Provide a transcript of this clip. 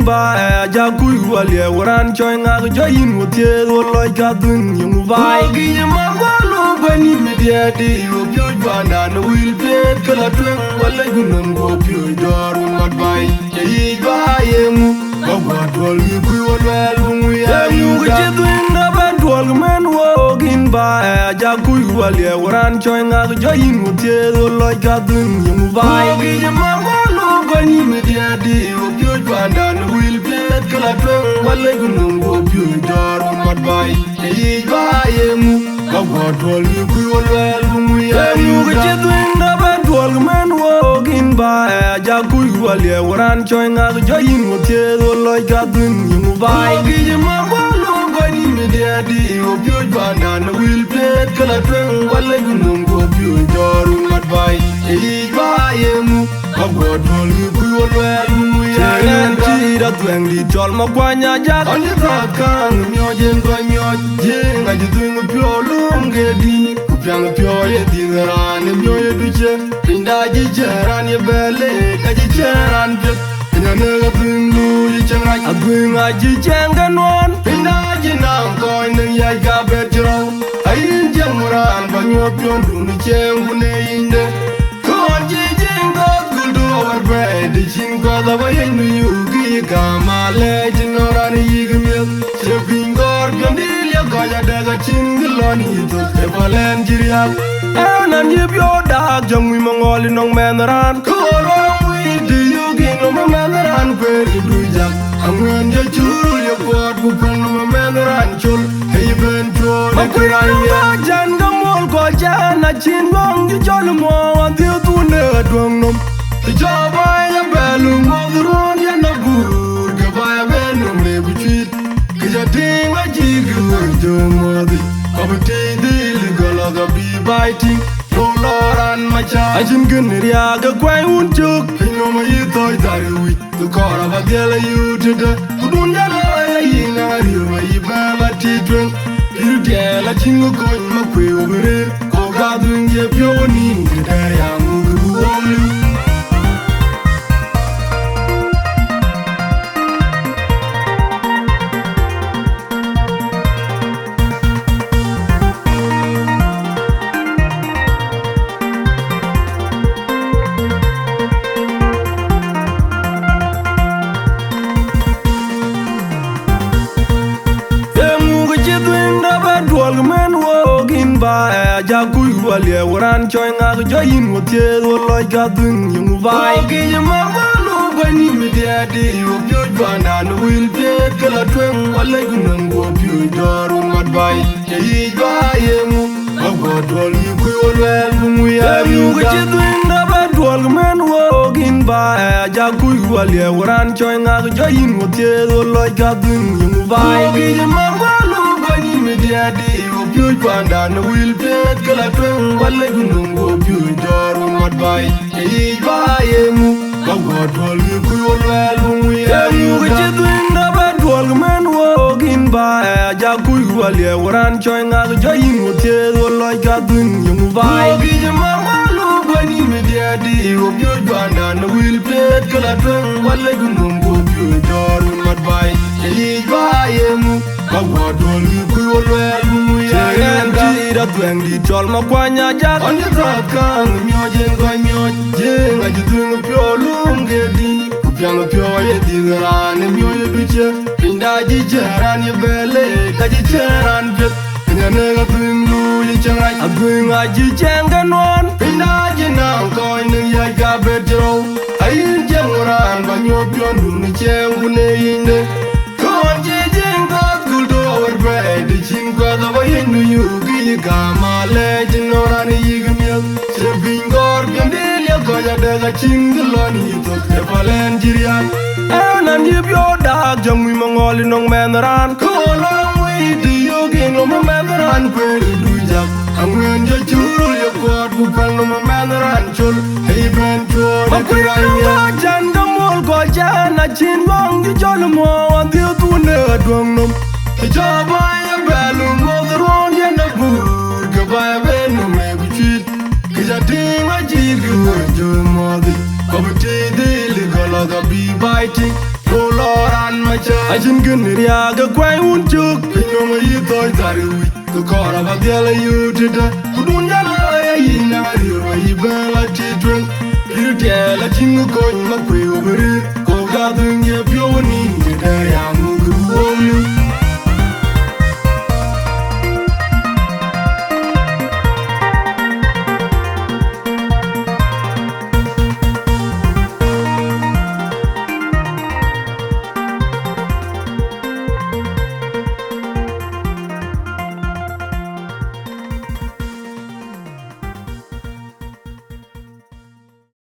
in ba ja ku wale waran choy nga jo in wotie wo loy ka dun yung vai gi ma galo bani me dia di yo pyo banda no will be kala twen wala gunum go pyo doru mat bai yi ba yemu ba wa dol wi ku wal mu ya yu ge dun na ban dol men wo gin ba ja ku wale waran choy nga jo in wotie wo loy ka dun yung vai gi ma galo bani me dia di yo pyo banda no will be kala twen wala gunum go pyo doru mat bai yi ba yemu ba wa dol wi ku wal mu ya yu ge dun na ban dol men wo gin ba ja ku wale waran choy nga jo in wotie wo loy ka dun yung vai gi ma galo bani me dia di yo pyo banda no will be kala twen wala gunum go pyo doru mat bai yi ba yemu ba wa dol wi ku wal mu ya ti da twen di chol ma kwanya ja on the rock kan myo jen go myo je nga ji tu pyo lum ge di ku pyang pyo ye di ran myo ye du che pinda ji jaran ye bele ka ji jaran pyo nya ne ga pin lu ji chang ai a gwing a ji chang ga non pinda ji na ko ne ya ga be jro ai jang ran ba nyo pyo du ni cheng bu ne inde ko ji jing go ku do war be di jing go da ba ye nu yu gi ga ma le ji no ran yi gi mi che pin gor pyo di le ga ya da ga chin gi lo ni to te ba len ji ya nan yi pyo da jang wi ma ngol nong men ran ko ro wi di yu gi no ma men ran pe du ja angwen je churu ye pot bu pen no men ran chul hey ben tro na kra ya jan ga mol ko ja na chin bong gi chol mo an tiu tu ne dong nom ti ja ba ya belu mo ron ya na gur ga ba ya ben no me bu chi ki ja ting wa ji gu jo mo di ko bu ti di li go la ga bi biting Loran macha ajin gunria ga kwai un chuk no ma yi toy dari wi to kora ba dela yu tede kudun dala yi na ri ma yi ba ba ti twen yu dela chingo ko ma kwe obere ko ga dun ye pyo ni ga ya mu gu om men wo gin ba ja ku wale waran choy nga jo in wotie wo loy ka dun yung vai gi ma galo bani me dia di yo pyo banda no will be kala twen wala gunum go pyo doru mat bai yi ba yemu ba go dol yu ku wal mu ya yu ge dun da ba dol men wo gin ba ja ku wale waran choy nga jo in wotie wo loy ka dun yung vai gi ma galo bani me dia di pyo banda no will be kala twen wala gunum go pyo doru mat bai yi ba yemu ba go dol wi ku wal mu ya yu ge dun da ba dol men wo gin ba ja ku wale waran choy nga jo in wotie wo loy ka dun yung vai gi ma galo bani me dia di pyo banda no will be kala twen wala gunum go pyo doru mat bai yi ba yemu ba go dol wi ku wal mu ya da twen di chol ma kwanya ja on the rock kan myo jen go myo je nga ji tu pyo lum ge di ku pyang pyo ye di ran myo ye du che pinda ji jaran ye bele ka ji jaran pet nya ne ga pin lu ye chang ai a gwing a ji chang ga non pinda ji na ko ne ya ga be jro ai jang ran ba nyo pyo du ni chang bu ne inde ko ji jing go ku do or be di ching go da ba ye nu yu ga ma le jin no ran yi ga mi se bin gor ga de le go ya de ga ching lo ni to ke valen jiria nan yi byo da jang mi mongol nong men ran ko lo wi di yo gi no men ran pe du ja angwen je churu ye god bu kan no men ran chul hey ben to de kra ya jan ga mol go ja na chin long gi jol mo an di tu ne dong nom ja ba ya belu mo ron ye na bu ga ba be no me bu chi ki ja ting ma ji gu jo mo di ko bu ti di li go lo ga bi biting ko lo macha ajin gun ria ga kwai un chuk pino ma yi toy tari wi ko kora ba gela yutida kudun jala ya yina ri ro yi bela ti twen ir tela jingu ko ma kwe obere